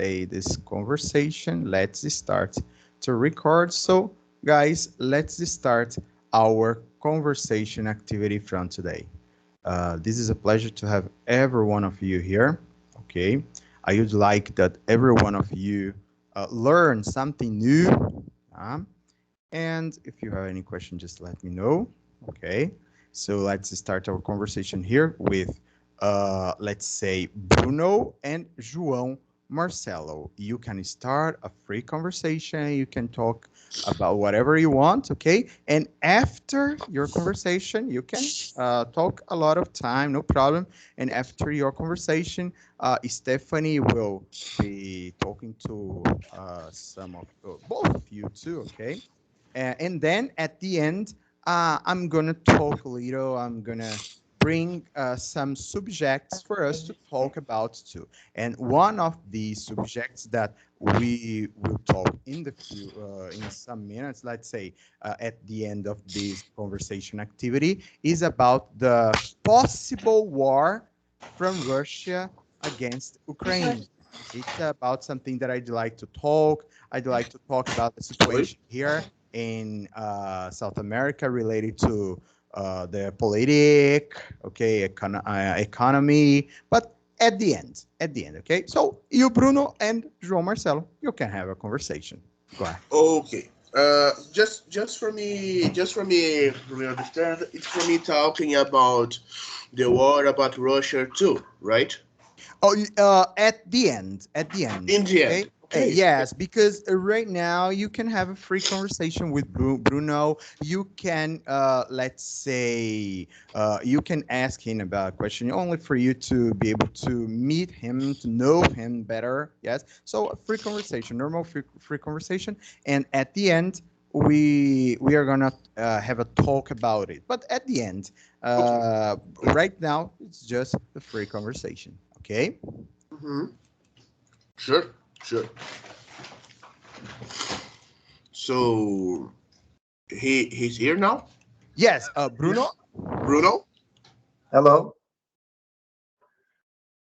play this conversation. Let's start to record. So, guys, let's start our conversation activity from today. This is a pleasure to have every one of you here. Okay, I would like that every one of you learn something new. And if you have any question, just let me know. Okay, so let's start our conversation here with, let's say, Bruno and João Marcelo. You can start a free conversation. You can talk about whatever you want, okay? And after your conversation, you can talk a lot of time, no problem. And after your conversation, Stephanie will be talking to some of both of you too, okay? And then at the end, I'm gonna talk a little. I'm gonna bring some subjects for us to talk about too. And one of the subjects that we will talk in the in some minutes, let's say at the end of this conversation activity, is about the possible war from Russia against Ukraine. It's about something that I'd like to talk. I'd like to talk about the situation here in South America related to the okay, economy, but at the end, okay? So you, Bruno, and João Marcelo, you can have a conversation. Go ahead. Okay. For me understand. It's for me talking about the war about Russia too, right? Oh, at the end, In the okay? end. Okay. Yes, because right now you can have a free conversation with Bruno. You can, let's say, you can ask him about a question only for you to be able to meet him, to know him better. Yes, so a free conversation, normal free conversation, and at the end we are gonna have a talk about it. But at the end, right now it's just a free conversation. Okay. Mm-hmm. Sure. So he's here now. Yes, Bruno. Bruno. Hello.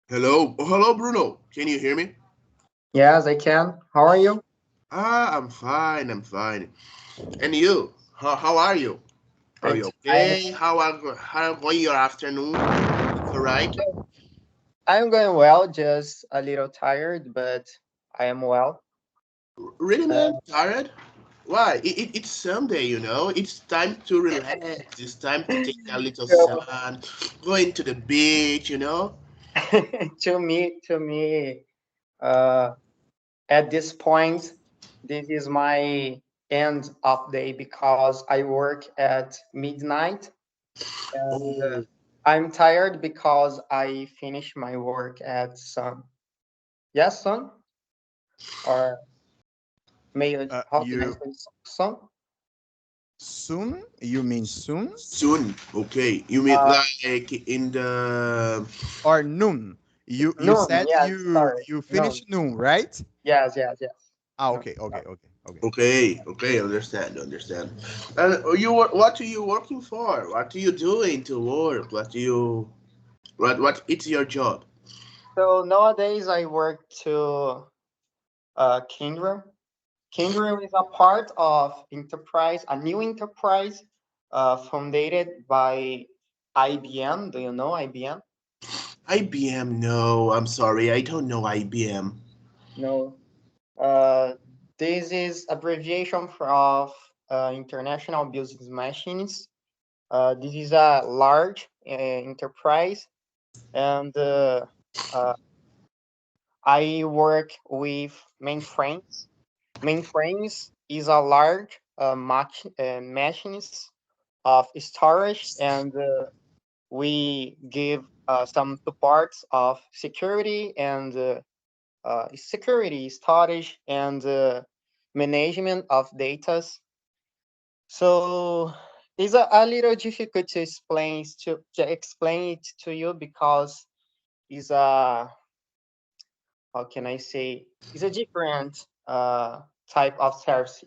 Hello, Bruno. Can you hear me? Yes, I can. How are you? I'm fine. And you? How are you? Are you I'm, okay? How going your afternoon? All right. I'm going well, just a little tired, but I am well. Really, Uh, man? Tired? Why? It's Sunday, you know. It's time to relax. It's time to take a little so, sun, going to the beach, you know. to me, uh, at this point, this is my end of day because I work at midnight, and Oh, I'm tired because I finish my work at sun. Yes, sun, or may how can I You say sun? soon? You mean soon soon. Okay. You mean Uh, like in the or noon? You Noon, said yes, sorry. you Noon. finished noon, right? Yes. Ah, No. okay. okay, understand. And what are you working for? What are you doing to work? What it's your job? So nowadays I work to Kindra. Kindra is a part of enterprise, a new enterprise founded by IBM. Do you know IBM? IBM? No, I'm sorry, I don't know IBM. No. Uh, this is abbreviation of International Business Machines. This is a large enterprise, and I work with mainframes. Mainframes is a large machines of storage, and we give some supports of security and security storage and management of data. So it's a little difficult to explain it to you because it's a how can I say, it's a different type of service.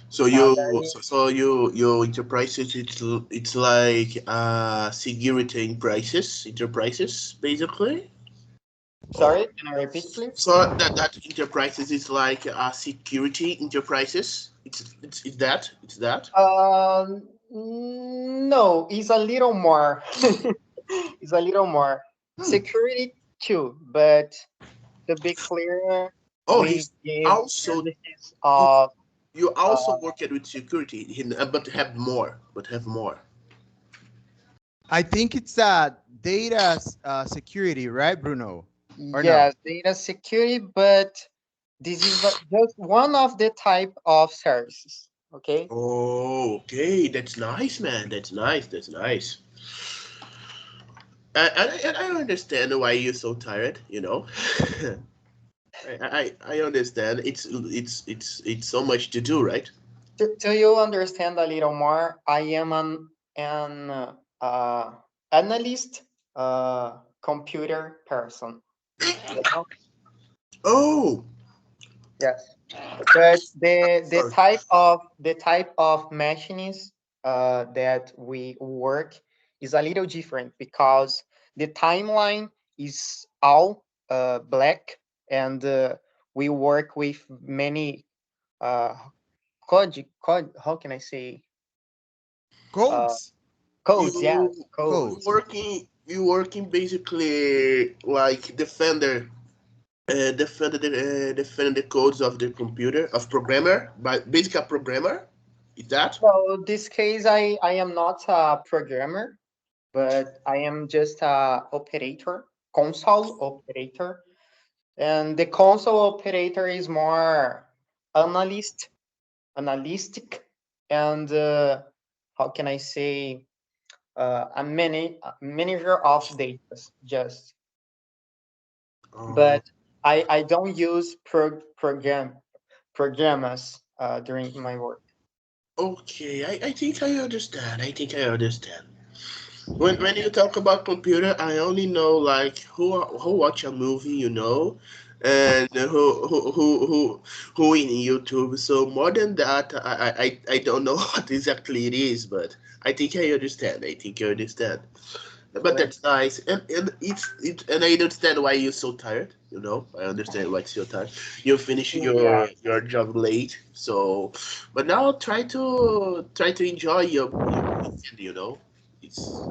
So your enterprises, it's like security enterprises basically. Sorry, can I repeat, please? So that enterprises is like security enterprises. It's that. It's that. No, it's a little more. It's a little more Hmm. security too, but to be clear, Oh, we he's give also services you, of you also uh, work at with security, but have more. But have more. I think it's data security, right, Bruno? Or no? yes, data security, but this is just one of the type of services. Okay. Oh, okay. That's nice, man. That's nice. That's nice. And I understand why you're so tired. You know, I understand. It's so much to do, right? To you understand a little more, I am an analyst, computer person. You know? Oh, Yes, but sorry. the type of machines that we work is a little different because the timeline is all black, and we work with many uh, code. How can I say? Uh, Codes. codes. You Yes, codes. Codes. you working basically like defend the codes of the computer of programmer, but basically a programmer. Is that? So this case, I am not a programmer, but I am just a operator, console operator. And the console operator is more analytic, and how can I say, a manager of data, just. Oh, But I don't use programmers during my work. okay. I think I understand. I think I understand. When you talk about computer, I only know like who watch a movie, you know, and who in YouTube. So more than that, I don't know what exactly it is, but I think I understand. I think I understand. But Great. that's nice, and I understand why you're so tired. You know, I understand why you're so tired. You finish Yeah. your job late, so but now try to enjoy your weekend. You know, it's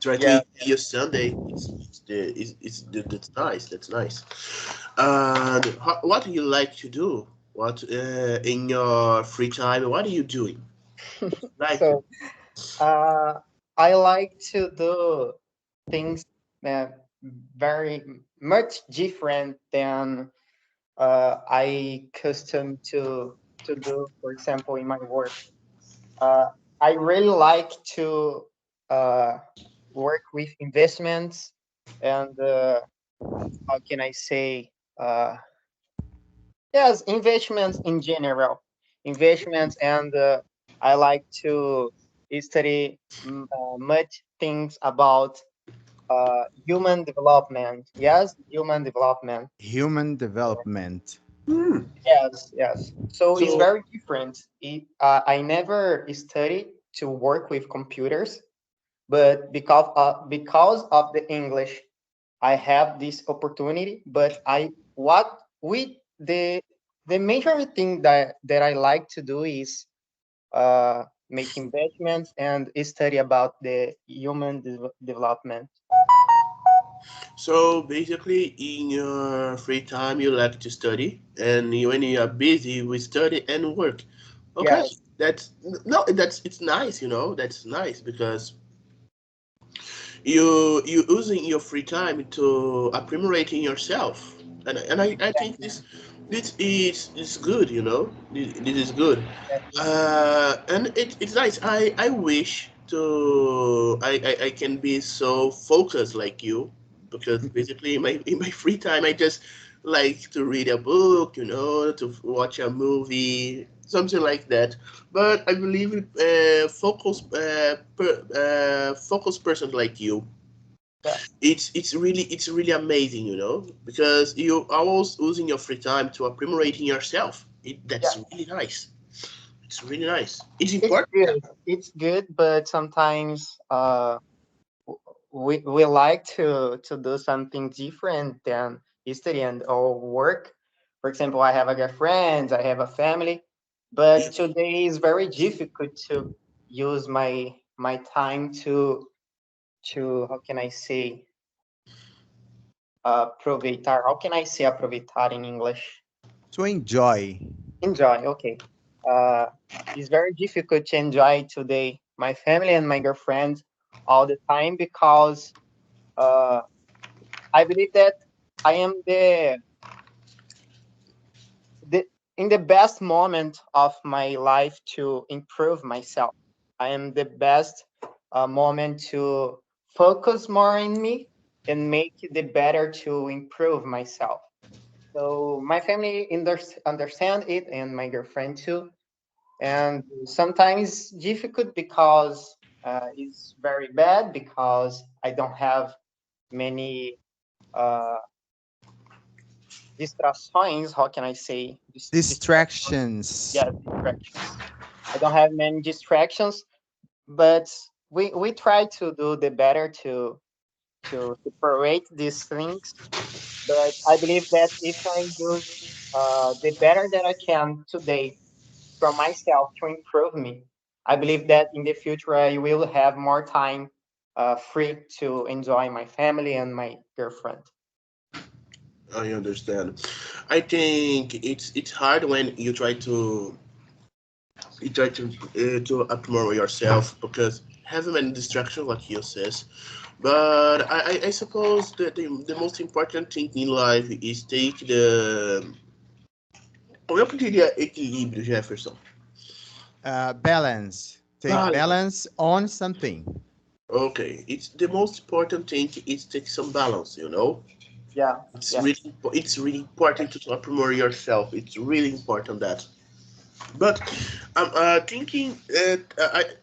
try to Yeah. enjoy your Sunday. That's nice. That's nice. And what do you like to do? What in your free time? What are you doing? Like to So uh, I like to do things that very much different than I custom to do. For example, in my work, uh, I really like to uh, work with investments and how can I say? Uh, yes, investments in general, investments, and I like to study much things about human development. Yes, human development. Human development. hmm. Yes, yes. So it's So very different. I never studied to work with computers, but because of the English, I have this opportunity. But I what with the major thing that I like to do is make investments and study about the human development. So basically, in your free time, you like to study, and when you are busy, we study and work. Okay, Yes, that's no, that's it's nice, you know. That's nice because you using your free time to appreciating yourself, and I think this is good, you know. This is good, exactly. and it's nice. I wish I can be so focused like you because basically in my free time I just like to read a book, you know, to watch a movie, something like that. But I believe focused person like you, Yeah, it's really amazing, you know, because you are always using your free time to appreciating yourself. yeah. That's really nice. It's really nice. It's It's important. good. It's good, but sometimes we like to do something different than study and or work. For example, I have a girlfriend, I have a family, but today is very difficult to use my time to how can I say aproveitar? How can I say aproveitar in English? To enjoy. Enjoy, okay. Uh, it's very difficult to enjoy today my family and my girlfriend all the time because uh, I believe that I am the in the best moment of my life to improve myself. I am the best moment to focus more in me and make the better to improve myself. So my family understand it and my girlfriend too. And sometimes difficult because it's very bad because I don't have many uh, distrações. How can I say distractions? Distractions. Yeah, distractions. I don't have many distractions, but we try to do the better to separate these things. But I believe that if I use the better that I can today from myself to improve me, I believe that in the future I will have more time free to enjoy my family and my girlfriend. I understand. I think it's hard when you try to upgrade yourself because having many distractions, like you says. But I suppose that the most important thing in life is take the. Como eu diria equilíbrio, Jefferson? Balance. Take Balance. balance on something. Okay, it's the most important thing is take some balance. Yeah, It's yeah, really important to promote yourself. It's really important that. But I'm thinking,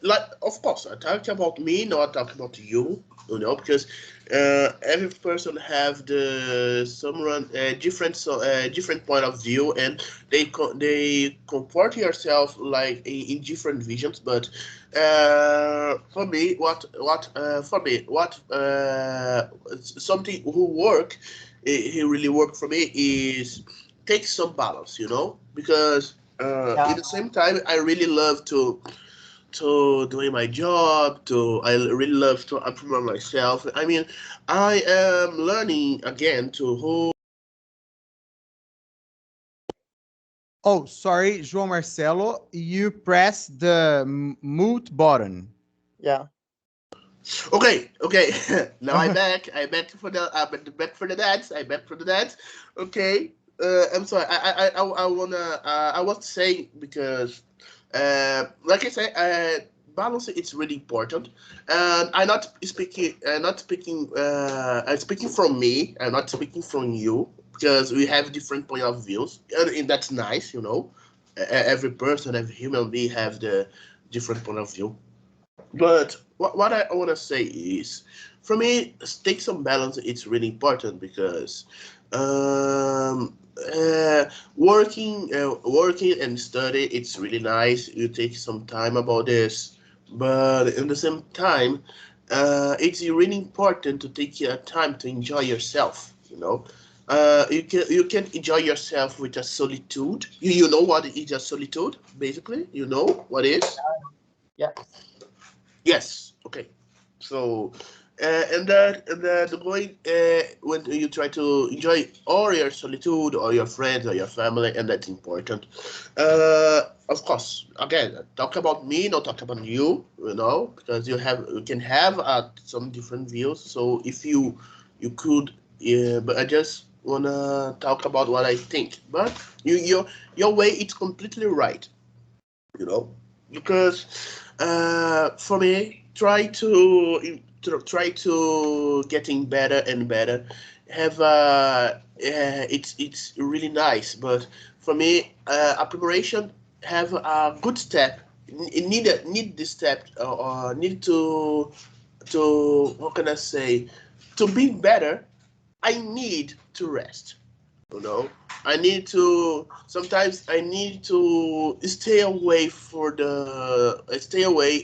like, of course, I talked about me, not talk about you, because every person have the someone different different point of view, and they comport yourself like in different visions. But for me, something who work, he really work for me is take some balance, because yeah. at the same time, I really love to doing my job. I really love to improve myself. I mean, I am learning again to who. Oh, sorry, João Marcelo, you press the mute button. Yeah. Okay. Now I back. I back for the back for the dance. I back for the dance. Okay. I'm sorry. I wanna. I was saying because, like I said, balance is really important. And I'm not speaking. Not speaking. I'm speaking from me. I'm not speaking from you because we have different point of views, and that's nice. Every person, every human being have the different point of view. But what I want to say is, for me, take some balance. It's really important because working and study, it's really nice. You take some time about this, but at the same time, it's really important to take your time to enjoy yourself. You can enjoy yourself with a solitude. You know what is a solitude, basically. You know what is. Yeah. Yes. Okay. So, and the going when you try to enjoy all your solitude or your friends or your family, and that's important. Of course, again, talk about me, not talk about you. Because you can have some different views. So if you could, yeah, but I just wanna talk about what I think. But your way, it's completely right. you know because for me, try to getting better and better. Have it's really nice, but for me, a preparation have a good step. Need this step, or need to what can I say, to be better. I need to rest. you know I need to stay away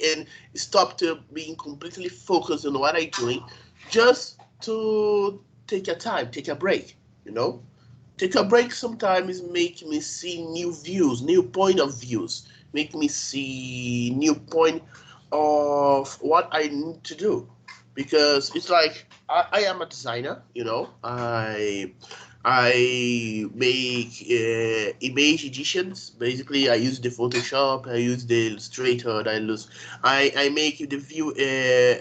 and stop to being completely focused on what I'm doing, just to take a time, take a break, you know. Take a break sometimes make me see new views, new point of views, make me see new point of what I need to do. Because it's like I am a designer, you know. I make image editions. Basically, I use the Photoshop, I use the Illustrator, I make the view.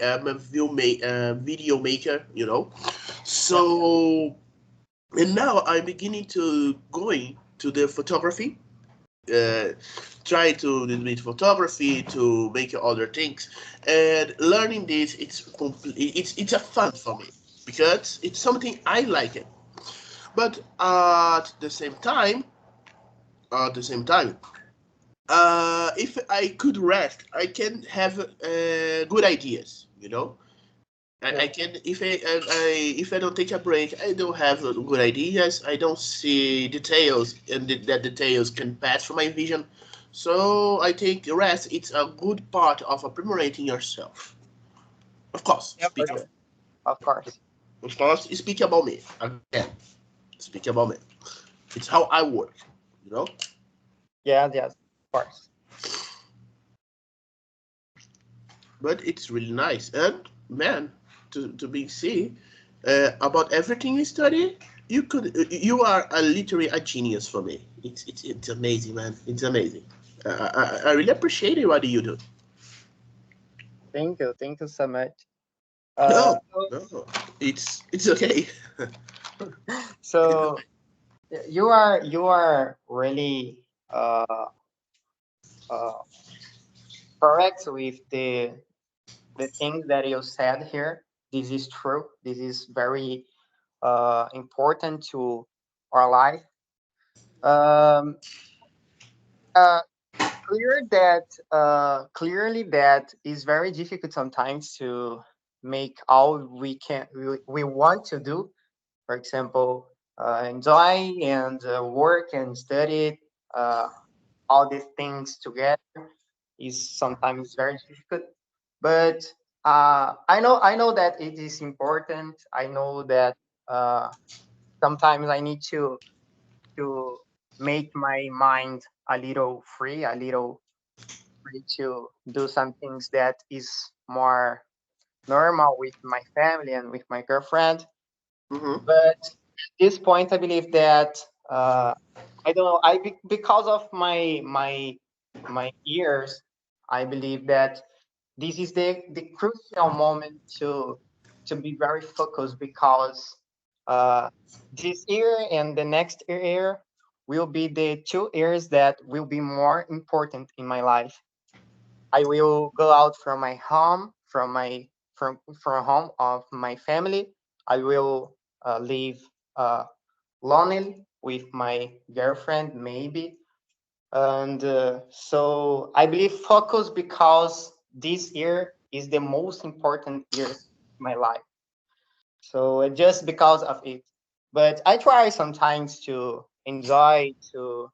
I'm a video maker, you know. Yeah. So and now I'm beginning to going to the photography, uh, try to do with photography to make other things, and learning this it's a fun for me because it's something I like it. But at the same time, if I could rest, I can have good ideas. You know, I Yeah. can if I don't take a break, I don't have good ideas. I don't see details, and that details can pass from my vision. So I think rest it's a good part of appropriating yourself. Of course, Yeah, for sure. Of course. speak about me again. Speak about me. It's how I work. You know. Yeah, yes, of course. But it's really nice. And man, to be see about everything you study, you are a literally a genius for me. It's amazing, man. It's amazing. I really appreciate it. What do you do? Thank you. Thank you so much. No, So, no, it's okay. It's so okay. you are really uh, correct with the things that you said here. This is true. This is very important to our life. Um, uh, clearly that is very difficult sometimes to make all we want to do. For example, enjoy and work and study uh, all these things together is sometimes very difficult. But I know that it is important. I know that uh, sometimes I need to make my mind a little free, a little free to do some things that is more normal with my family and with my girlfriend. Mm-hmm. But at this point, I believe that I don't know. Because of my years, I believe that this is the crucial moment to be very focused because uh, this year and the next year will be the 2 years that will be more important in my life. I will go out from my home, from home of my family. I will live uh, lonely with my girlfriend, maybe. And so I believe focus because this year is the most important year in my life. So just because of it. But I try sometimes to enjoy to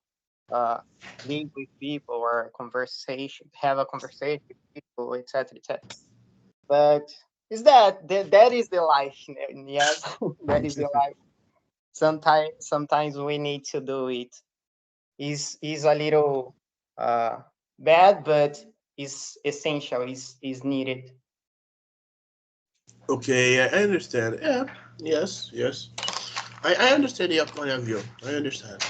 uh, live with people or conversation, have a conversation with people, etc., etc. But is that is the life? Yes, that is the life. Sometimes we need to do it. Is a little uh, bad, but is essential. Is needed. Okay, I understand. Yeah. Yes. Yes. I understand your point of view. I understand.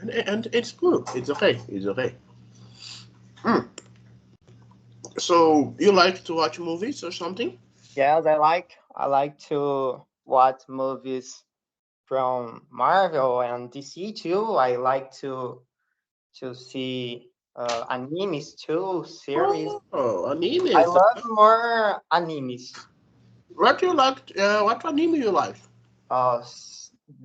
And it's good. It's okay. It's okay. Hmm. So you like to watch movies or something? Yes, I like to watch movies from Marvel and DC too. I like to see animes too, series. Oh, I animes. love more animes. What you like? What anime you like?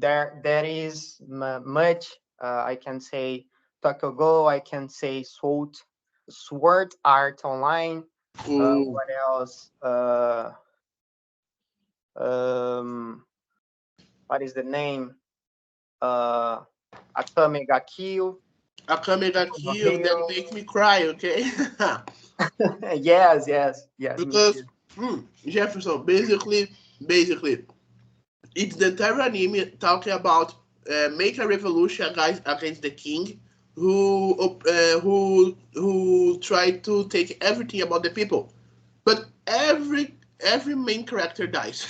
There is much I can say Takogo, I can say Sword Art Online. Ooh, What else? Um, what is the name? Uh, Akame ga Kill, Akame ga Kill the Kill. That Hero. make me cry. Okay. Yes, yes, yes, me Because too. Jefferson, basically. Basically, it's the entire anime talking about make a revolution against the king, who tried to take everything about the people, but every main character dies.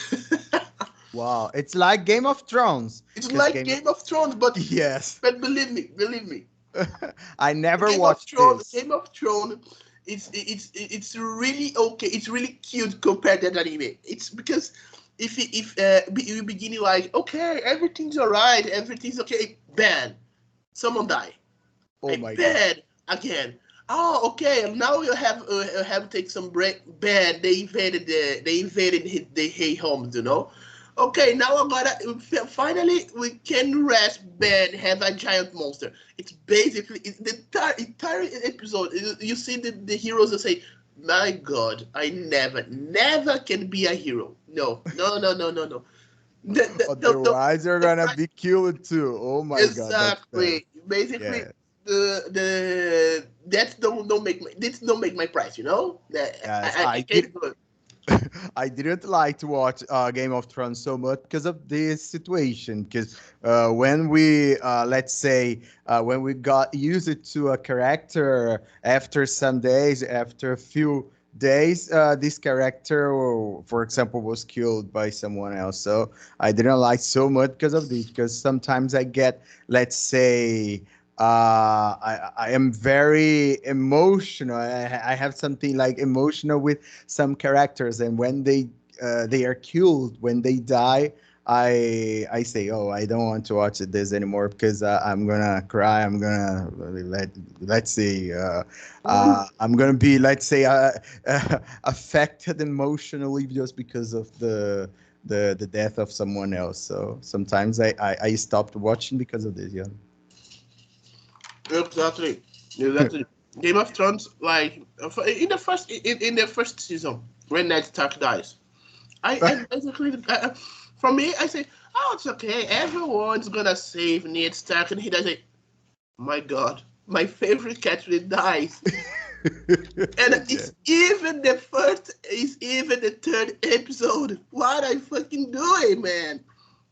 Wow, it's like Game of Thrones. It's Because like Game, Game of Thrones, but yes, believe me, I never Game of watched Thrones, this. Game of Thrones, it's really okay. It's really cute compared to that anime. It's because if you begin like okay, everything's alright, everything's okay, bad, someone die, Oh my god. bad again. Oh, okay. Now you have to take some break. Bad. They invaded the hay homes. Okay, now I gotta finally we can rest bed have a giant monster. It's basically the entire episode. You see the heroes that say, "My God, I never can be a hero." No, no, no, no, no, no. Otherwise, you're The gonna be killed too. Oh my god, that's bad. exactly. Basically, Yeah, the that don't make my price. That yes, I I did. can't do it. I didn't like to watch Game of Thrones so much because of this situation. Because when we, let's say, when we got used to a character after some days, after a few days, this character, for example, was killed by someone else. So I didn't like so much because of this. Because sometimes I get, let's say, I am very emotional. I have something like emotional with some characters, and when they are killed, when they die, I say, oh, I don't want to watch this anymore because I'm gonna cry. I'm gonna let's see, I'm gonna be, let's say, affected emotionally just because of the death of someone else. So sometimes I stopped watching because of this. Yeah. Exactly, exactly. Game of Thrones, like in the first season when Ned Stark dies, I basically for me I say, oh, it's okay. Everyone's gonna save Ned Stark, and he does it. My God, my favorite character dies. And Yeah. it's even the third episode. What I fucking doing, man?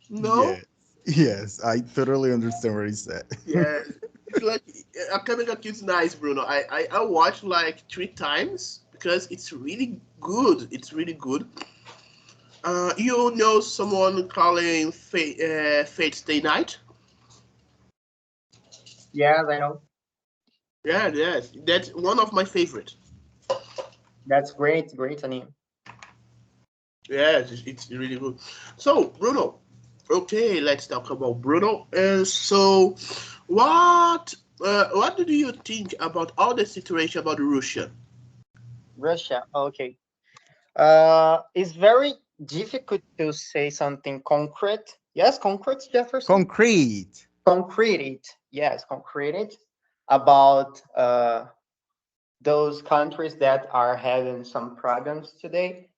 No? Yes. Yes, I totally understand what he said. Yeah. It's like Coming Up Kids nice, Bruno. I watched like 3 times because it's really good. It's really good. You know someone calling Fate Stay Night? Yes, I know. Yeah, yes. That's one of my favorite. That's great, great anime. Yes, it's really good. So, Bruno, okay, let's talk about Bruno. So, what do you think about all the situation about Russia? Russia. Okay. It's very difficult to say something concrete. Yes, concrete, Jefferson. Concrete. Concrete it. Yes, concrete it about those countries that are having some problems today.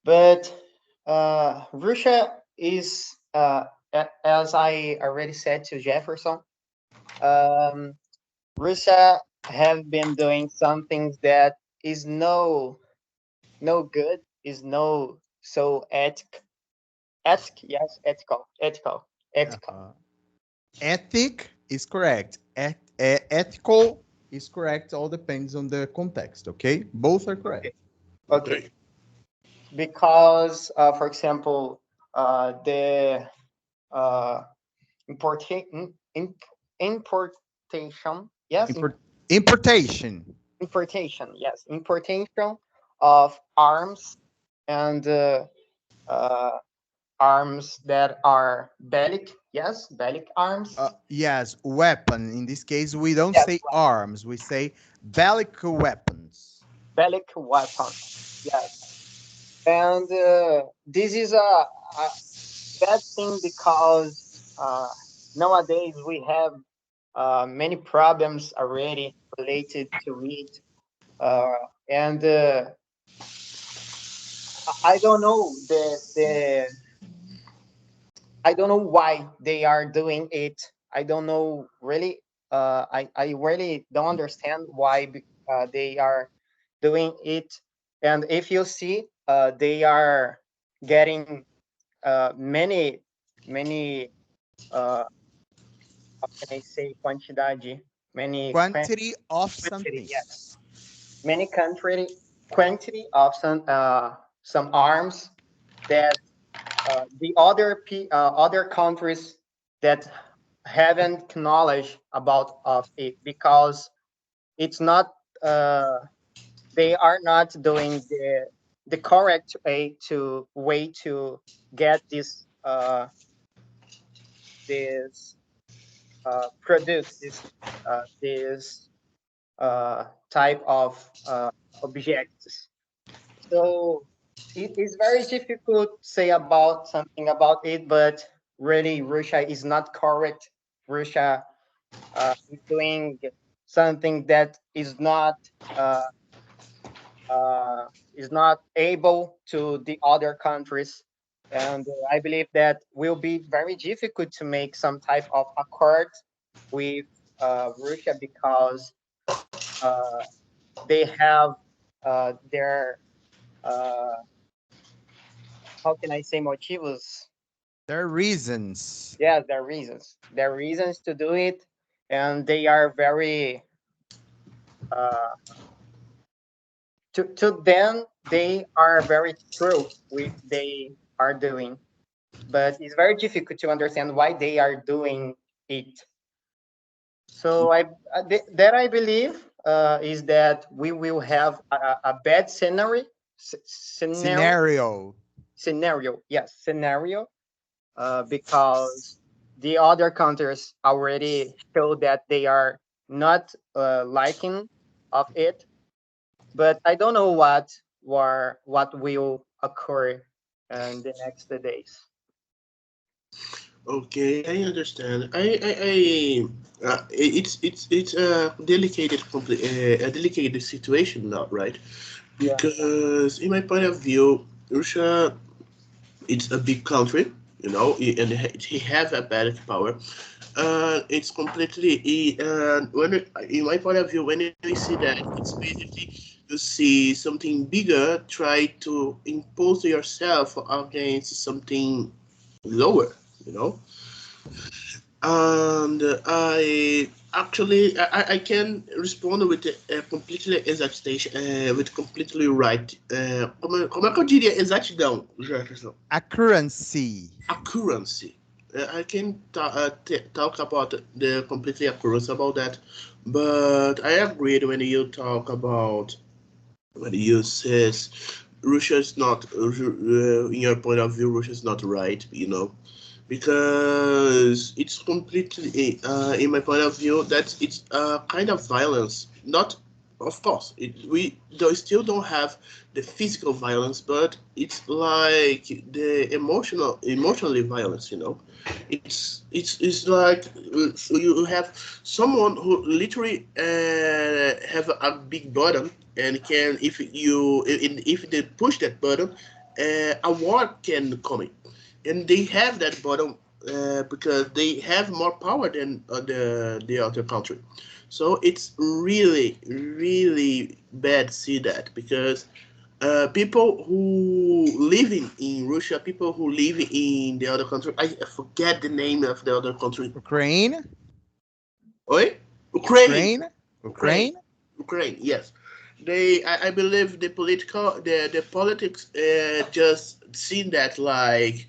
But Russia is, as I already said to Jefferson, um, Russia have been doing some things that is no good, is no so ethical. Uh-huh. Ethic is correct. Ethical is correct. All depends on the context. Okay, both are correct. Okay. Okay. Okay. Because, for example, the uh, importation, importation, yes, Importation. importation, yes, importation of arms and uh, arms that are bellic, yes, bellic arms, Yes, weapon. In this case, we don't yes, say arms. We say bellic weapons. bellic weapons, yes, and this is a bad thing because nowadays we have many problems already related to it, uh, and I don't know I don't know why they are doing it. I don't know really. I really don't understand why they are doing it. And if you see, they are. getting many how can I say quantidade, many Quantity of quantity, something. yes, many country quantity of some arms that the other countries that haven't knowledge about of it, because it's not uh, they are not doing the correct way to get this produce this type of objects. So it is very difficult to say about something about it, but really Russia is not correct. Russia is doing something that uh, is not able to the other countries. And I believe that will be very difficult to make some type of accord with Russia, because uh, they have their uh, how can I say motivos? There are reasons. Yeah, their reasons. Their reasons to do it, and they are very uh, to them they are very true with they are doing, but it's very difficult to understand why they are doing it. So that I believe is that we will have a bad Scenario. scenario, yes, scenario, because the other countries already show that they are not liking of it. But I don't know what will occur in the next days. Okay, I understand. It's a a delicate situation now, right? Yeah. Because in my point of view, Russia, it's a big country, you know, and he have a bad power. It's completely in my point of view, when we see that, it's basically you see something bigger try to impose yourself against something lower, you know. And I can respond with a completely exaggeration, with completely right. Como é que eu diria exatidão, Jefferson? Accuracy. Accuracy. I can talk about the completely accuracy about that, but I agreed when you talk about when you says Russia is not, in your point of view, Russia is not right, you know, because it's completely, in my point of view, that it's a kind of violence. Not, of course, we still don't have the physical violence, but it's like the emotionally violence. You know, it's like so you have someone who literally have a big button and can if they push that button, a war can come in, and they have that bottom because they have more power than the other country. So it's really really bad to see that because people who live in Russia, people who live in the other country, I forget the name of the other country. Ukraine. Oi? Ukraine. Ukraine. Ukraine. Ukraine. Ukraine. Yes, I believe the politics just seen that like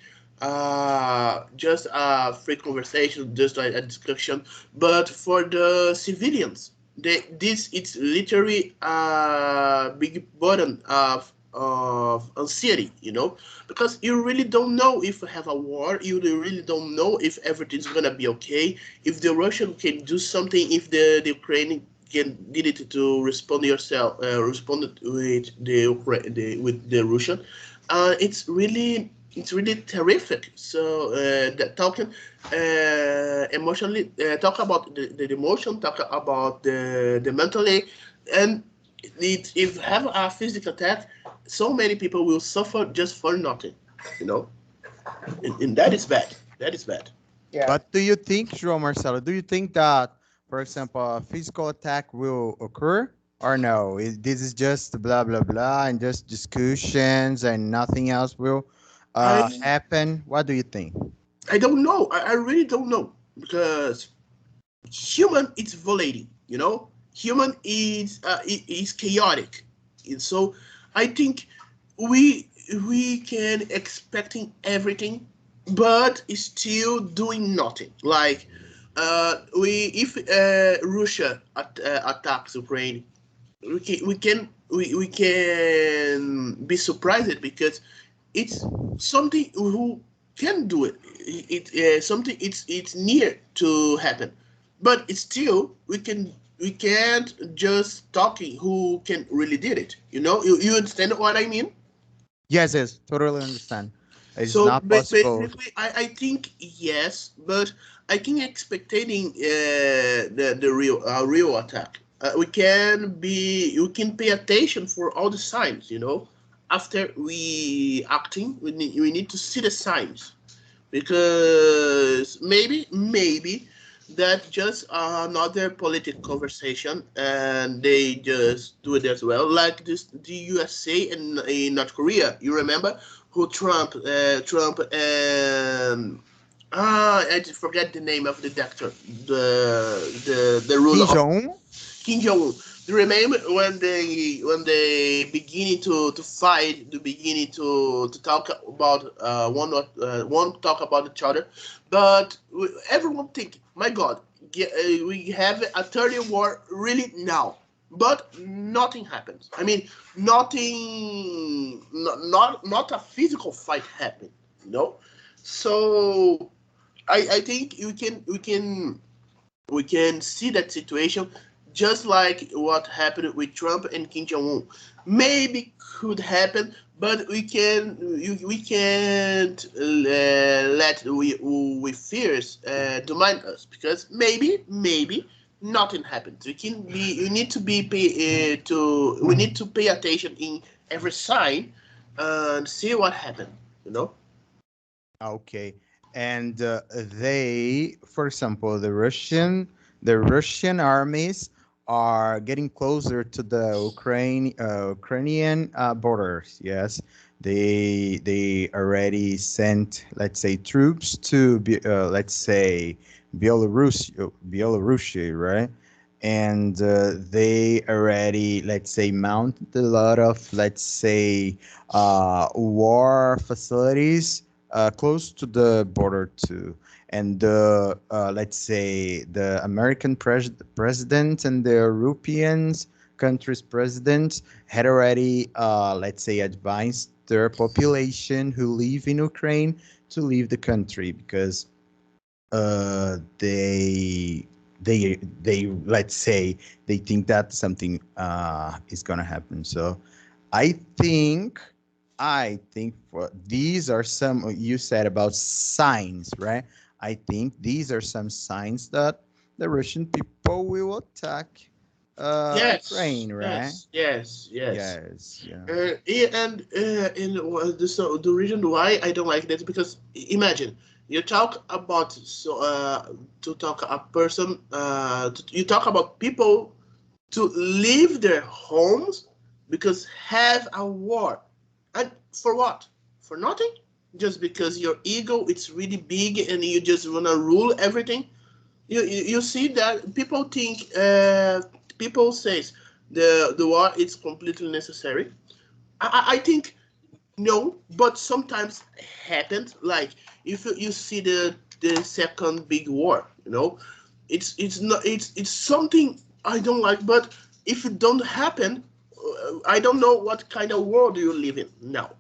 just a free conversation, just like a discussion. But for the civilians, this it's literally a big burden of anxiety, you know, because you really don't know if we have a war. You really don't know if everything's gonna be okay. If the Russian can do something, if the Ukrainian can did it to respond yourself, responded with with the Russian. It's really terrific. So that talking emotionally, talk about the emotion, talk about the mentally, and if have a physical attack, so many people will suffer just for nothing, you know, and that is bad. That is bad. Yeah. But do you think, João Marcelo, do you think that, for example, a physical attack will occur or no? This is just blah, blah, blah, and just discussions and nothing else will I happen? What do you think? I don't know. I really don't know because human is volatility. Human is chaotic, and so I think we can expecting everything, but still doing nothing. Like we if Russia attacks Ukraine, we can be surprised because it's something who can do it. Something it's near to happen, but it's still we can't just talking who can really did it. You understand what I mean? Yes, yes, totally understand. It's So not possible. basically, I think yes, but I think expecting the real attack. We can pay attention for all the signs. After we acting, we need to see the signs because maybe that just another political conversation and they just do it as well like this the USA and in North Korea. You remember who Trump and I just forget the name of the doctor, the Kim ruler of Jong-un? Kim Jong Un. Do you remember when they beginning to fight, the beginning to talk about one talk about each other, but everyone think, my God, we have a third war really now, but nothing happens. I mean, nothing, not a physical fight happened, you know. So I think we can see that situation just like what happened with Trump and Kim Jong Un. Maybe could happen, but we can't let we fears dominate us because maybe nothing happens. We need to be we need to pay attention in every sign and see what happened. You know. Okay. And for example, the Russian armies are getting closer to the Ukrainian borders. Yes, they already sent, let's say, troops to, let's say, Belarus, right? And they already, let's say, mounted a lot of, let's say, war facilities close to the border too. And let's say the American president and the European countries' presidents had already, let's say, advised their population who live in Ukraine to leave the country because they let's say they think that something is gonna happen. So I think for these are some you said about signs, right? I think these are some signs that the Russian people will attack Yes, Ukraine, right? yes, yes, yes. Yes, yeah. The reason why I don't like that because imagine you talk about to talk a person you talk about people to leave their homes because have a war, and for what? For nothing? Just because your ego it's really big and you just wanna rule everything. You see that people says the war is completely necessary. I think no, but sometimes happens. Like if you see the second big war, it's not it's something I don't like. But if it don't happen, I don't know what kind of world you live in now.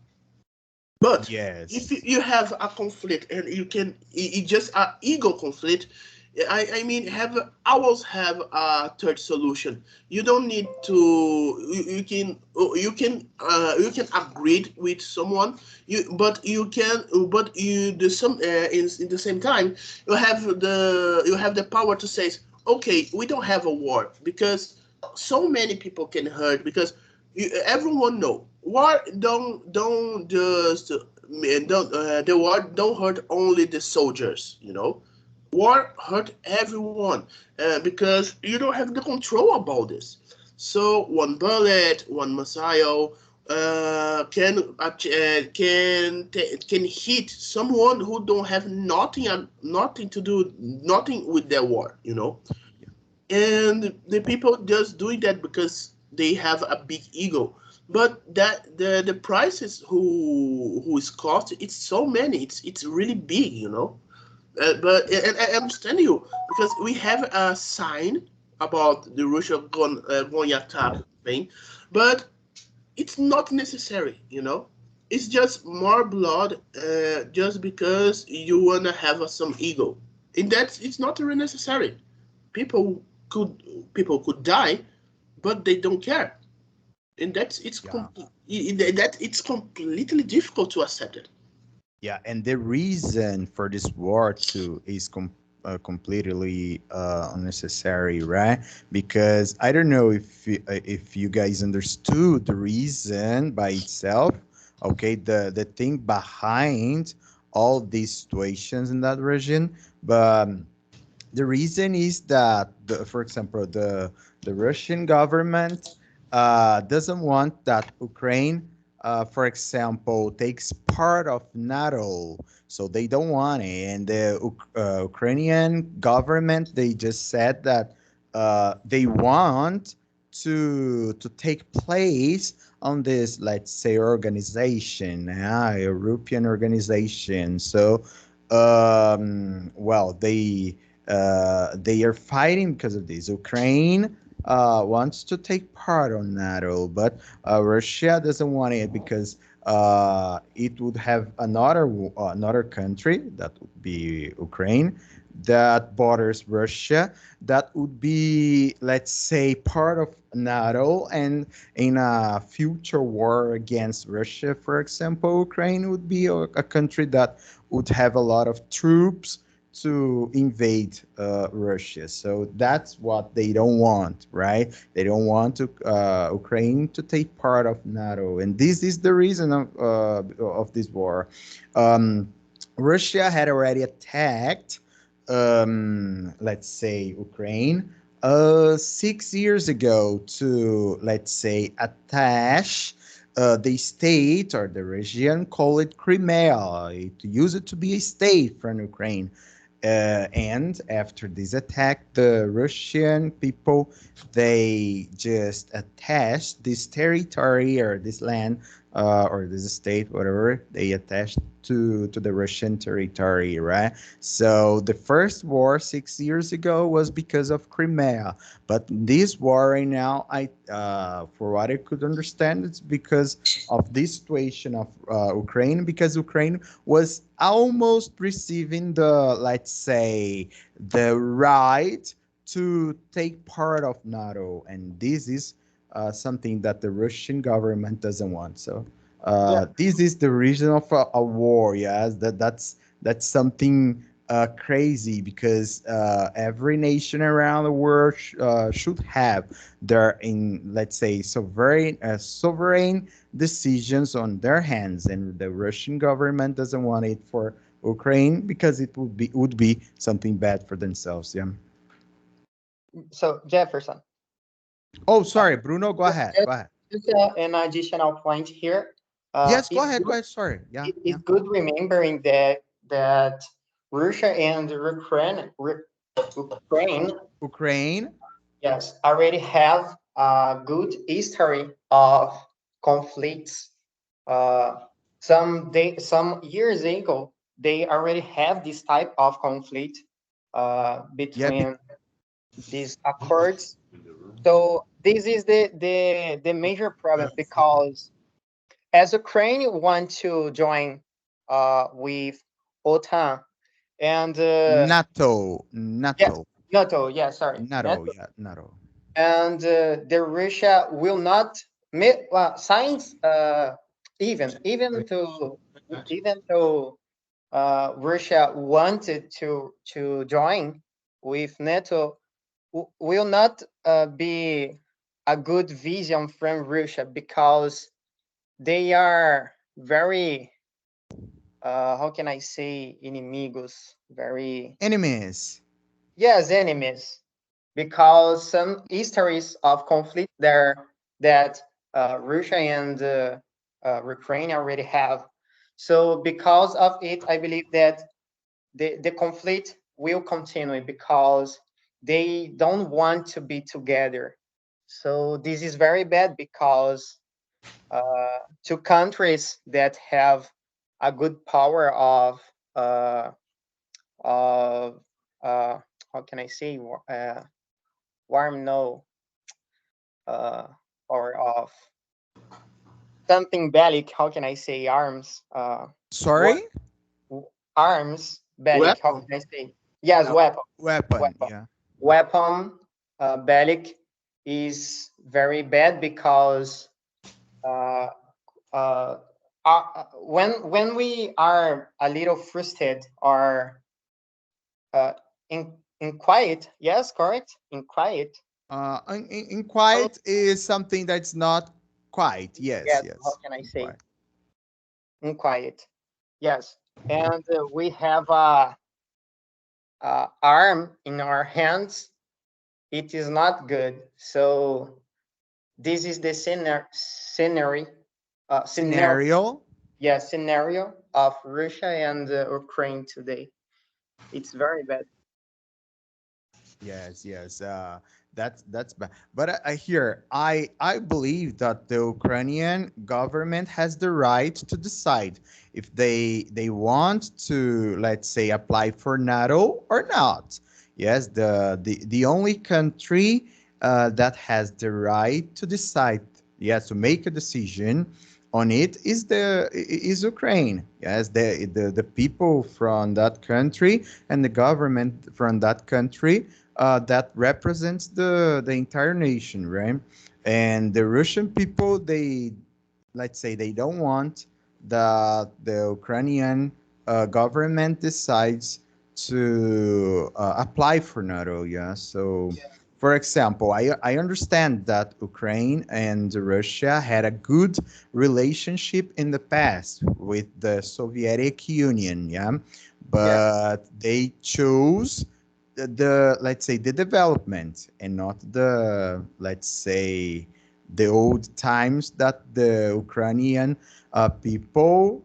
But if Yes. you have a conflict and you can, it's just an ego conflict. I mean, always have a third solution. You don't need to. You can agree with someone. But you the some in the same time you have the power to say, okay, we don't have a war because so many people can hurt because everyone know war don't just don't the war don't hurt only the soldiers. War hurt everyone because you don't have the control about this. So one bullet, one missile, can hit someone who don't have nothing to do, nothing with their war, you know. And the people just doing that because they have a big ego. But that the prices who is cost, it's so many, it's really big, you know. But and I understand you, because we have a sign about the Russia going attack thing, but it's not necessary, you know. It's just more blood, just because you wanna have some ego, and that's it's not really necessary. People people could die, but they don't care, and Yeah. that it's completely difficult to accept it. Yeah, and the reason for this war too is completely unnecessary, right? Because I don't know if you guys understood the reason by itself. Okay, the thing behind all these situations in that region, but the reason is that, for example, the Russian government doesn't want that Ukraine, for example, takes part of NATO. So they don't want it. And the Ukrainian government, they just said that they want to take place on this, let's say, organization, European organization. So, well, they are fighting because of this. Ukraine wants to take part on NATO, but Russia doesn't want it because it would have another country, that would be Ukraine, that borders Russia, that would be, let's say, part of NATO, and in a future war against Russia, for example, Ukraine would be a country that would have a lot of troops to invade Russia. So that's what they don't want, right? They don't want to Ukraine to take part of NATO, and this is the reason of this war. Um, Russia had already attacked, let's say, Ukraine 6 years ago to, let's say, attach the state or the region, call it Crimea. It used to be a state from Ukraine. And after this attack, the Russian people, they just attached this territory or this land or this state, whatever, they attached to the Russian territory, right? So the first war 6 years ago was because of Crimea, but this war right now, for what I could understand, it's because of this situation of Ukraine, because Ukraine was almost receiving the, let's say, the right to take part of NATO, and this is something that the Russian government doesn't want. So Yeah. this is the reason of a war. Yes, that's something crazy, because every nation around the world should have their, in, let's say, sovereign decisions on their hands, and the Russian government doesn't want it for Ukraine because it would be something bad for themselves. Yeah. So Jefferson, Oh, sorry, Bruno. Go just, ahead. just Go ahead. just, an additional point here. Yes, go It's ahead. Go good, ahead. Sorry. Yeah. Yeah. it's good remembering that Russia and Ukraine, Ukraine. yes, already have a good history of conflicts. Uh, some years ago, they already have this type of conflict Yeah. between these accords. So this is the major problem, because as Ukraine want to join with OTAN and NATO. yeah, NATO. NATO, yeah, sorry, NATO. NATO, Yeah. NATO. and the Russia will not signs even though Russia wanted to join with NATO, will not be a good vision from Russia, because they are very how can I say inimigos, very, Enemies. yes, enemies, because some histories of conflict there that Russia and Ukraine already have. So because of it, I believe that the conflict will continue because they don't want to be together. So this is very bad because two countries that have a good power uh, of how can I say warm no uh, or of something bellic. How can I say arms? War, Sorry? arms bellic. How Weapon. can I say? Yes, Uh, weapon. weapon, Weapon. yeah. Weapon. Bellic is very bad because uh, uh, when we are a little frustrated or uh, in quiet, yes, correct, in quiet. In quiet is something that's not quiet. Yes, Yes, how yes. can I In say? quiet. In quiet. Yes, and we have a arm in our hands. It is not good. So this is the scenario. Scenario. Yeah, scenario of Russia and Ukraine today. It's very bad. Yes, yes. That's bad. But I hear I believe that the Ukrainian government has the right to decide if they want to, let's say, apply for NATO or not. Yes, the only country that has the right to decide, yes, to make a decision on it is Ukraine. Yes, the people from that country and the government from that country that represents the entire nation, right? And the Russian people, they, let's say, they don't want that the Ukrainian government decides to apply for NATO. Yeah. So, for example, I understand that Ukraine and Russia had a good relationship in the past with the Soviet Union. Yeah. Yeah, But they chose let's say the development and not the, let's say, the old times that the Ukrainian people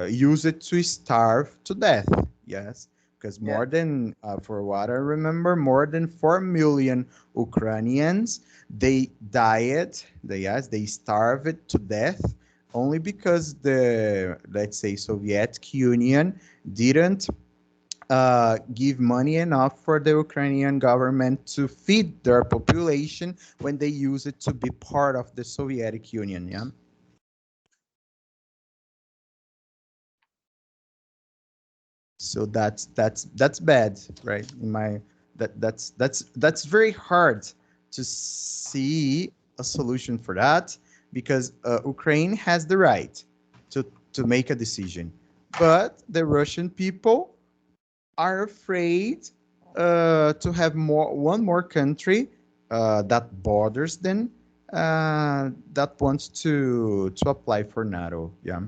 use it to starve to death. Yes, because yeah, more than, for what I remember, more than 4 million Ukrainians, they died. They starved to death only because the, let's say, Soviet Union didn't give money enough for the Ukrainian government to feed their population when they use it to be part of the Soviet Union. Yeah. So that's bad, right? In my that's very hard to see a solution for that because Ukraine has the right to to make a decision, but the Russian people are afraid to have one more country that borders them that wants to apply for NATO. Yeah,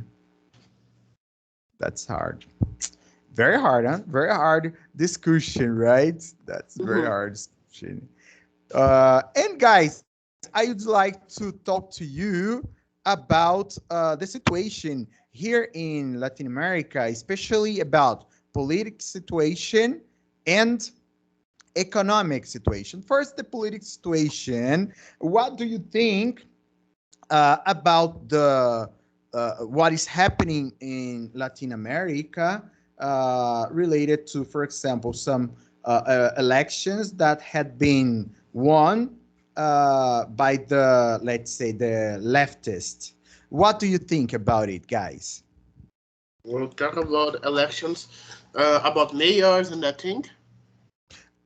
that's hard. Very hard, huh? Very hard discussion, right? That's very Mhm. hard discussion. And guys, I would like to talk to you about the situation here in Latin America, especially about political situation and economic situation. First, the political situation. What do you think about the what is happening in Latin America related to, for example, some elections that had been won by the, let's say, the leftists? What do you think about it, guys? We'll talk about elections, about mayors and that thing.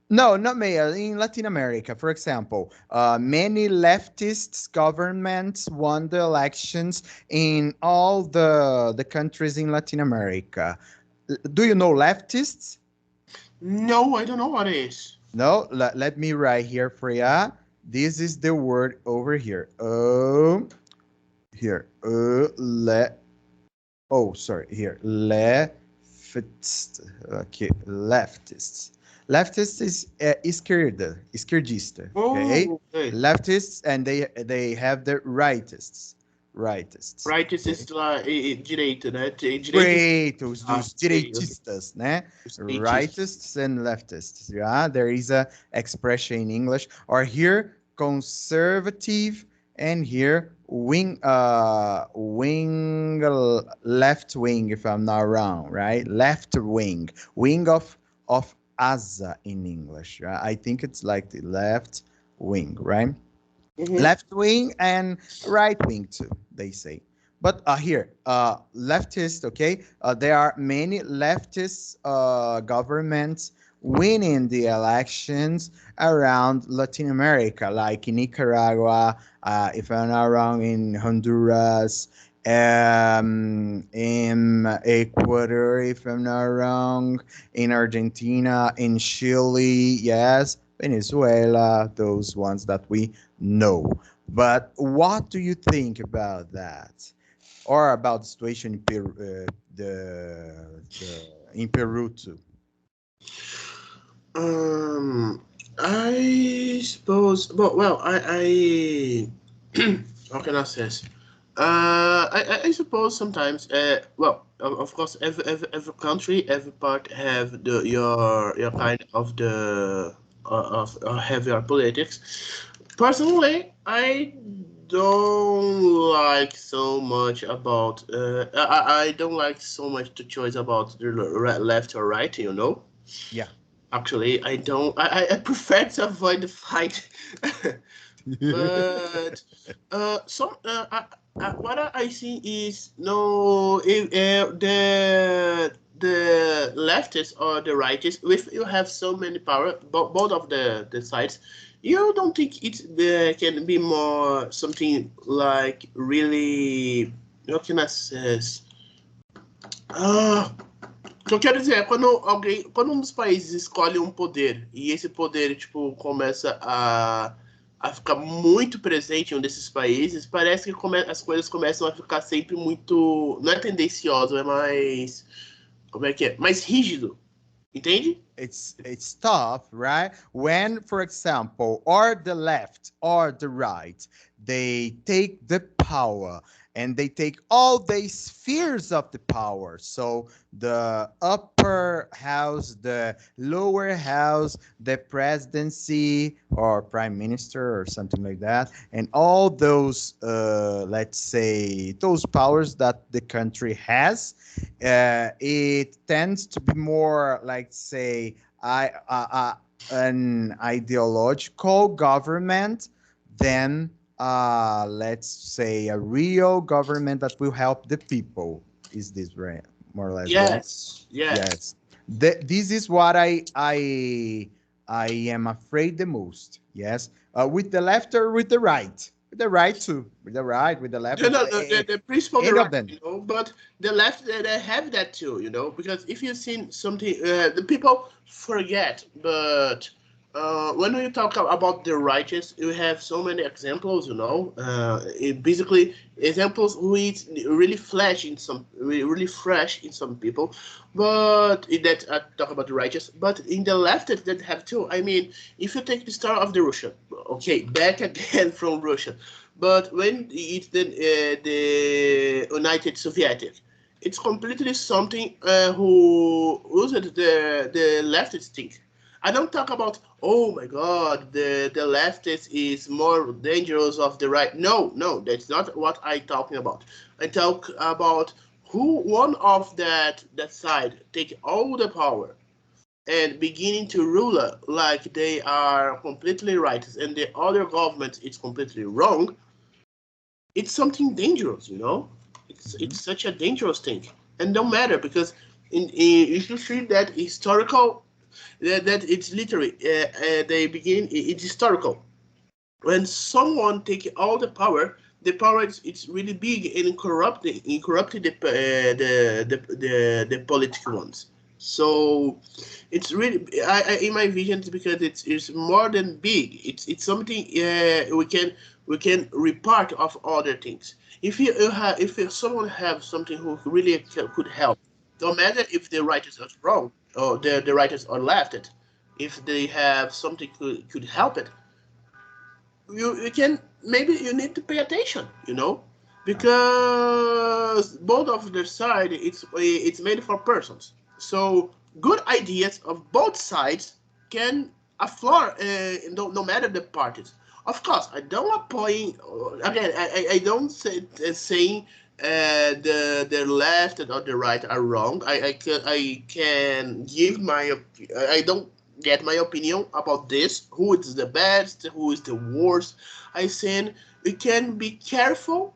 No, not mayor. In Latin America, for example, many leftist governments won the elections in all the countries in Latin America. Do you know leftists? No, I don't know what it is. No, let me write here for ya. This is the word over here. Here. Oh, sorry. Here, leftist. Okay, leftists. Leftist is esquerdista. Okay, Oh, okay. leftists, and they have the rightists. Right Okay, is lá direito, né? Direito great, os sei, ok. direitistas, né? Os direitistas. Rightists and leftists. Yeah, there is a expression in English. Or here, conservative, and here left wing, if I'm not wrong, right? Left wing of asa in English. Right? I think it's like the left wing, right? Mhm. Left wing and right wing too, they say. But here, leftist, okay, there are many leftist governments winning the elections around Latin America, like in Nicaragua, if I'm not wrong, in Honduras, in Ecuador, if I'm not wrong, in Argentina, in Chile, yes, Venezuela, those ones that we know. But what do you think about that? Or about the situation in Peru, in Peru too? Um, I suppose. Well, how can I say this? I suppose sometimes. Well, of course, every country, every part have your kind of the of have your politics. Personally, I don't like so much about. I don't like so much the choice about the left or right. You know. Yeah. Actually, I don't. I prefer to avoid the fight. But some what I see is no if, the leftists or the rightists, if you have so many power, both of the sides, you don't think it can be more something like really, how can I say this? Ah, o que eu quero dizer é quando um dos países escolhe um poder e esse poder tipo começa a ficar muito presente em um desses países, parece que as coisas começam a ficar sempre muito, não é tendencioso, é mais, como é que é? Mais rígido, entende? It's tough, right? When, for example, or the left or the right, they take the power and they take all the spheres of the power. So the upper house, the lower house, the presidency or prime minister or something like that, and all those, let's say, those powers that the country has, it tends to be more like, say, an ideological government than, let's say, a real government that will help the people. Is this right? More or less, right? Yes. Yes. This is what I am afraid the most. Yes. With the left or with the right? With the right too. With the right, with the left, No, no, the principle, the any of right, them. you know, but the left, they have that too, you know, because if you've seen something, the people forget, but when we talk about the righteous, you have so many examples, you know, basically examples which really flash in some, really fresh in some people, but that talk about the righteous, but in the left that have too. I mean, if you take the start of the Russia, okay, back again from Russia. But when it's the United Soviet, it's completely something who used the leftist thing. I don't talk about, oh my God, the leftist is more dangerous of the right. No, no, that's not what I talking about. I talk about who one of that side take all the power and beginning to rule like they are completely right and the other government is completely wrong. It's something dangerous, you know. It's Mhm. such a dangerous thing, and don't matter because in if you see that historical, that it's literally they begin it's historical. When someone take all the power it's really big and corrupted the political ones. So it's really in my vision it's because it's more than big. It's something we can repart of other things. If someone have something who really could help, no matter if the writers are wrong or the writers are left it. if they have something could help it, you can, maybe you need to pay attention, because both of their side, it's made for persons. So good ideas of both sides can afflor, no matter the parties. Of course, I don't appoint, again, I don't saying the left or the right are wrong. I can give I don't get my opinion about this. Who is the best? Who is the worst? I saying we can be careful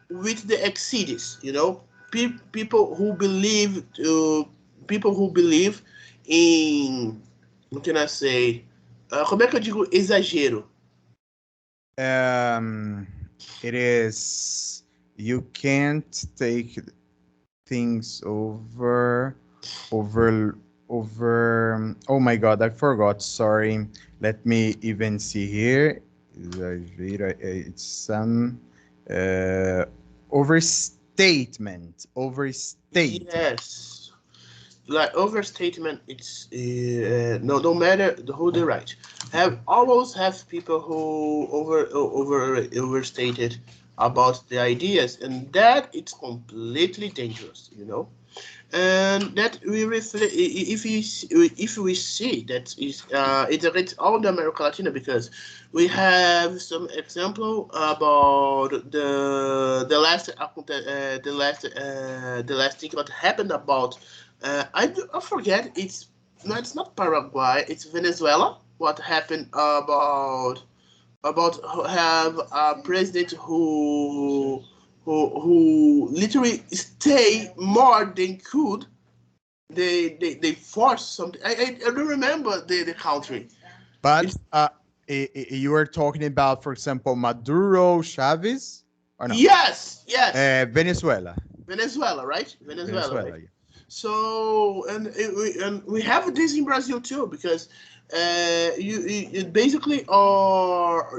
with the exceeds. People who believe, in, what can I say? Como é que eu digo exagero? Um, it is, you can't take things over. Oh my God, I forgot. Sorry. Let me even see here. It's some overstatement. Overstate. Yes, like overstatement. It's no matter who they write. Always have people who overstated about the ideas, and that it's completely dangerous. And that we reflect, if we see that is, it affects all the America Latina, because we have some example about the last thing what happened about, I forget, it's not Paraguay, it's Venezuela. What happened about have a president who literally stay more than could. They forced something. I don't remember the country. But It's, you were talking about, for example, Maduro, Chavez, or no? yes, Venezuela. Venezuela, right? Venezuela, right? Venezuela. Yeah. So, and we have this in Brazil too, because basically our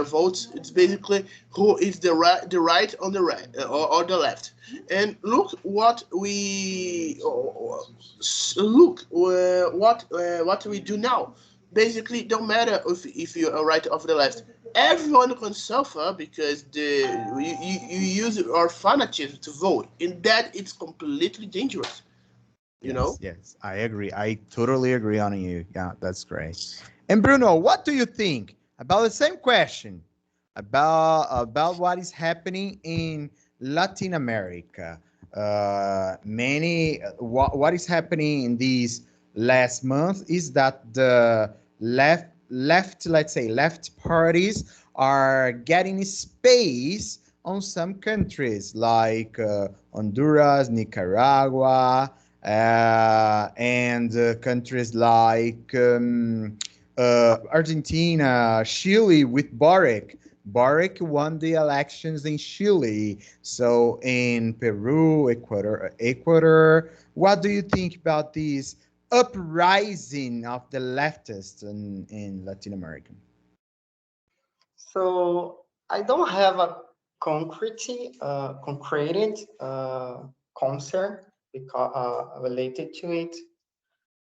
votes, it's basically who is the right on the right, or the left. And look what we look what we do now. Basically, don't matter if you are right or the left. Everyone can suffer because you use our fanatism to vote, and that it's completely dangerous. You know. Yes, I agree. I totally agree on you. Yeah, that's great. And Bruno, what do you think about the same question about what is happening in Latin America? What is happening in these last month is that the let's say left parties are getting space on some countries like Honduras, Nicaragua, and countries like Argentina, Chile with Boric. Boric won the elections in Chile. So in Peru, Ecuador. What do you think about this uprising of the leftists in Latin America? So I don't have a concreted concern because related to it.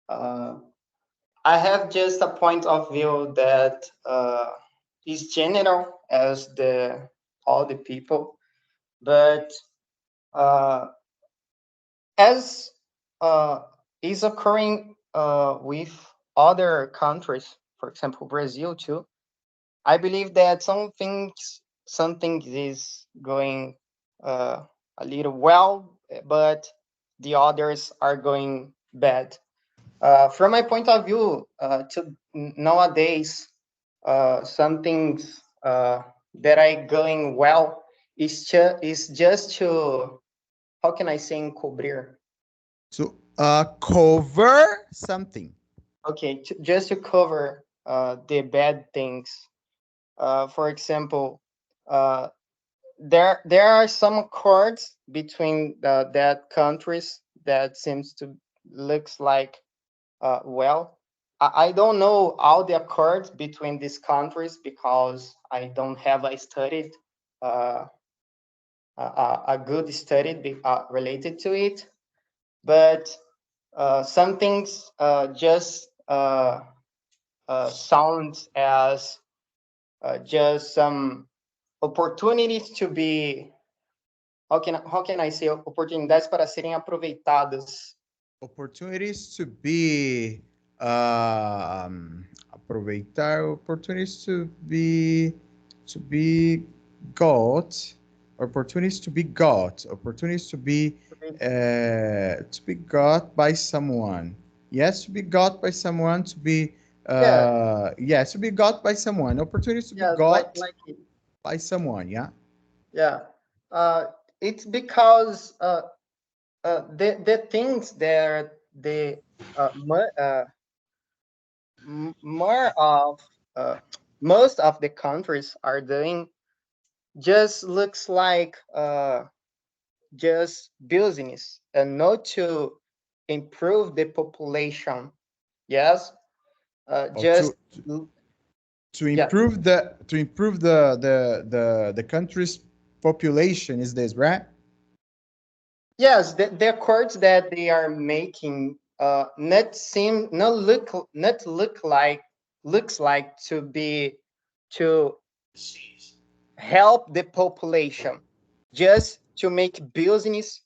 I have just a point of view that is general as the all the people, but uh, as is occurring with other countries, for example, Brazil too. I believe that something is going a little well, but the others are going bad. From my point of view, nowadays, some things that are going well is just to, how can I say encobrir? So cover something. Okay, just to cover the bad things. For example, uh, there are some accords between that countries that seems to looks like well. I don't know all the accords between these countries because I don't have a studied uh, a good study related to it. But some things just sound as just some opportunities to be, how can I say, oportunidades para serem aproveitadas. Opportunities to be aproveitar, opportunities to be got, opportunities to be got, opportunities to be got by someone. Yes, to be got by someone, to be yes, to be got by someone. Opportunities to be got like by someone. Yeah. Yeah. It's because the things that the more of most of the countries are doing just looks like just business and not to improve the population. Yes. Just to improve the country's population, is this right? Yes, the accords that they are making not look like looks like to be to help the population, just to make business,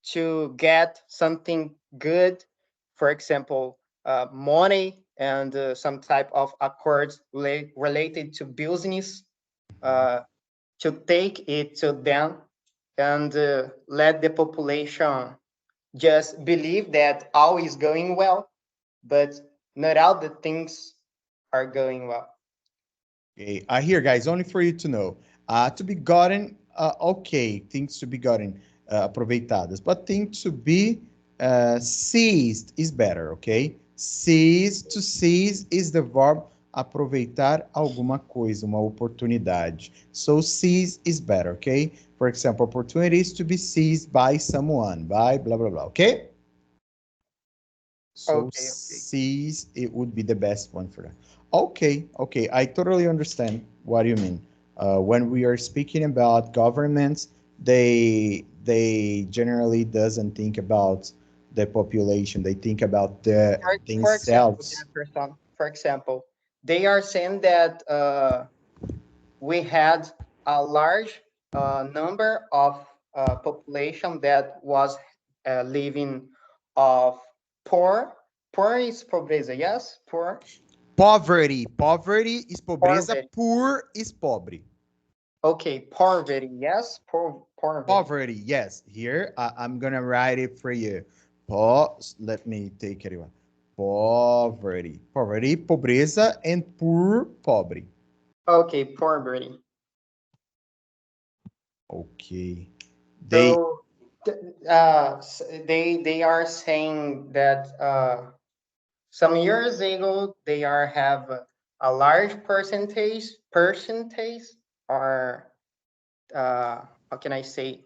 to get something good, for example, money and some type of accords related to business, to take it to them and let the population just believe that all is going well, but not all the things are going well. Okay, here, guys, only for you to know. To be gotten, okay, things to be gotten, aproveitadas, but things to be seized is better, okay? To seize is the verb aproveitar alguma coisa, uma oportunidade. So seize is better, okay? For example, opportunities to be seized by someone, by blah, blah, blah, okay? So Okay. seize, it would be the best one for that. Okay, I totally understand what you mean. When we are speaking about governments, they generally doesn't think about the population. They think about themselves. For example, they are saying that we had a large number of population that was living of poor. Poor is pobreza, yes? Poor. Poverty is pobreza, Poverty. poor is pobre. Okay, poverty, yes? Poverty. Poverty, yes. Here, I'm gonna write it for you. Let me take it one. Poverty, pobreza, and poor, pobre. Okay, poverty. Okay. So they are saying that some years ago they are have a large percentage or how can I say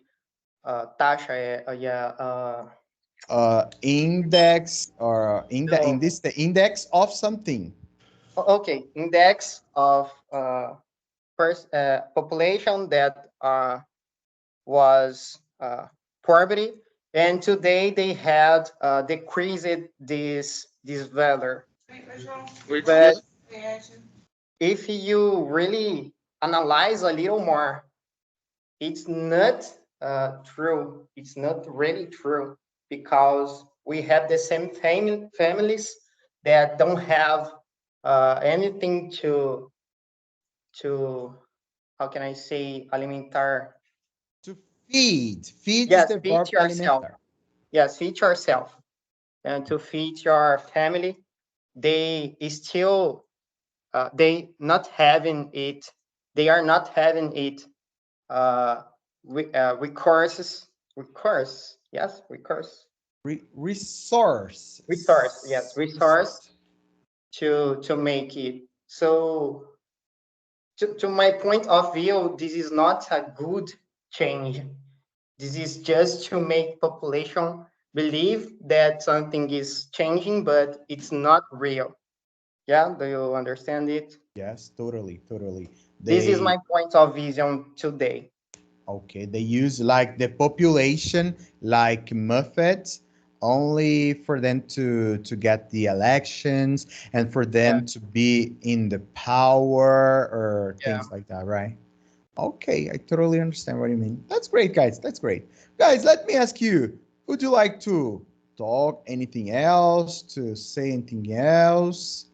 taxa Index or in this the index of something. okay, index of population that was poverty, and today they had decreased this value. But if you really analyze a little more, it's not true. It's not really true, because we have the same families that don't have anything to how can I say alimentar. To feed. Feed is Yes, the feed verb yourself. alimentar. Yes, feed yourself, and to feed your family. They still they not having it. They are not having it. Recourses. Recourse. Yes, recourse. Resource. Resource. Yes, resource to make it. So to my point of view, this is not a good change. This is just to make population believe that something is changing, but it's not real. Yeah, do you understand it? Yes, totally. This is They my point of vision today. okay. They use like the population like method only for them to get the elections and for them to be in the power or Yeah. things like that, right? Okay, I totally understand what you mean. That's great, guys. That's great. Guys, let me ask you, would you like to talk anything else, to say anything else?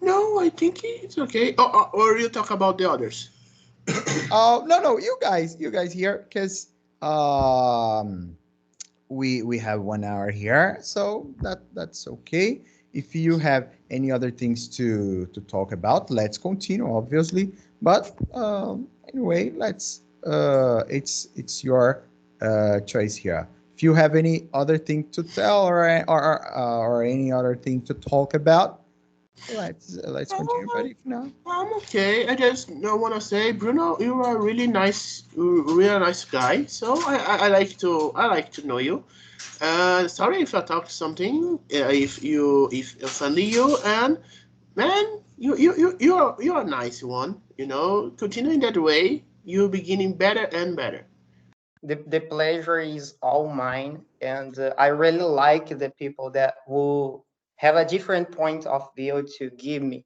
No, I think it's okay. Or you talk about the others. No, no, you guys here, because um we have 1 hour here, so that's okay. If you have any other things to talk about, let's continue, obviously. But anyway, let's it's your choice here. If you have any other thing to tell or any other thing to talk about, let's continue. But if not, I'm okay. I just want to say, Bruno, you are a really nice guy. So I like to know you. Sorry if I talked something. If offended you, and man, you're a nice one. You know, continuing that way, you're beginning better and better. The pleasure is all mine, and I really like the people that will have a different point of view to give me,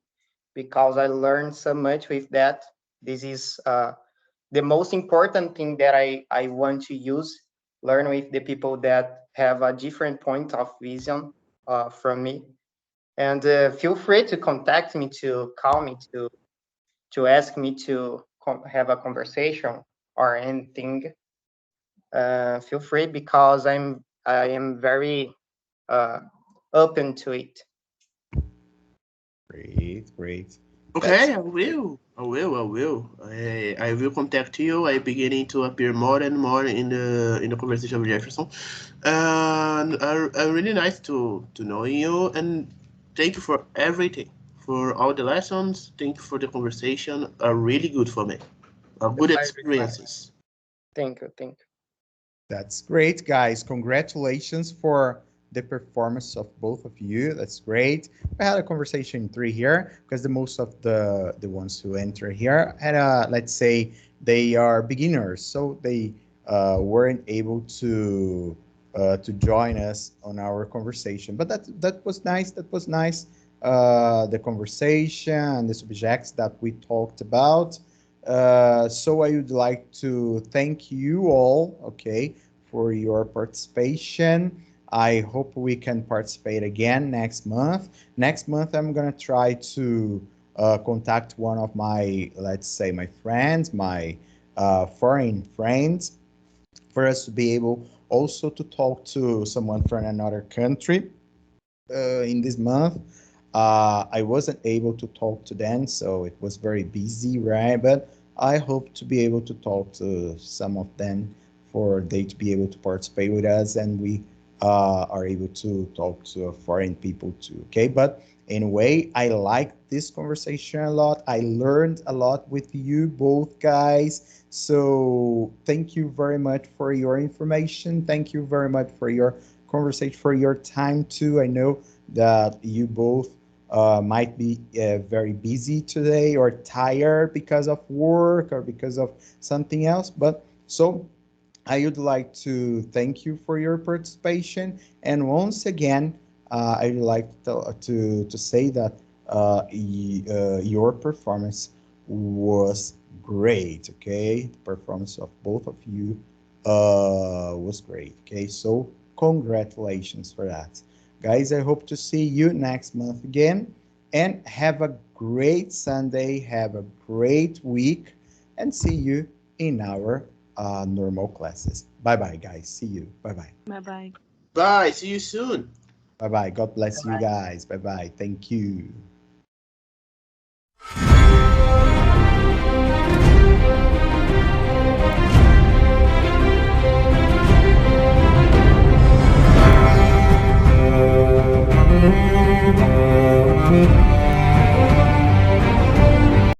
because I learned so much with that. This is the most important thing that I want to use, learn with the people that have a different point of vision from me. And feel free to contact me, to call me, to ask me to have a conversation or anything. Feel free, because I am very uh, open to it. great, great. That's Okay, I will. I will. I will. I will contact you. I beginning to appear more and more in the conversation with Jefferson, and really nice to know you. And thank you for everything, for all the lessons. Thank you for the conversation. Are really good for me. Are The good pleasure is mine. experiences. Thank you. Thank you. That's great, guys. Congratulations for the performance of both of you. That's great. I had a conversation in three here because the most of the ones who enter here had a, let's say they are beginners, so they weren't able to join us on our conversation. But that was nice. That was nice. The conversation, the subjects that we talked about. So I would like to thank you all, okay, for your participation. I hope we can participate again next month. Next month, I'm gonna try to contact one of my, let's say, my friends, my foreign friends, for us to be able also to talk to someone from another country in this month. I wasn't able to talk to them, so it was very busy, right? But I hope to be able to talk to some of them for they to be able to participate with us, and we are able to talk to foreign people too. Okay, but anyway, I like this conversation a lot. I learned a lot with you both guys. So thank you very much for your information. Thank you very much for your conversation, for your time too. I know that you both might be very busy today or tired because of work or because of something else. But so I would like to thank you for your participation. And once again, I would like to say that your performance was great. Okay, the performance of both of you was great. Okay, so congratulations for that, guys. I hope to see you next month again, and have a great Sunday. Have a great week, and see you in our normal classes. Bye bye, guys. See you. Bye bye. Bye bye. Bye. See you soon. Bye bye. God bless you guys. Bye bye. Thank you.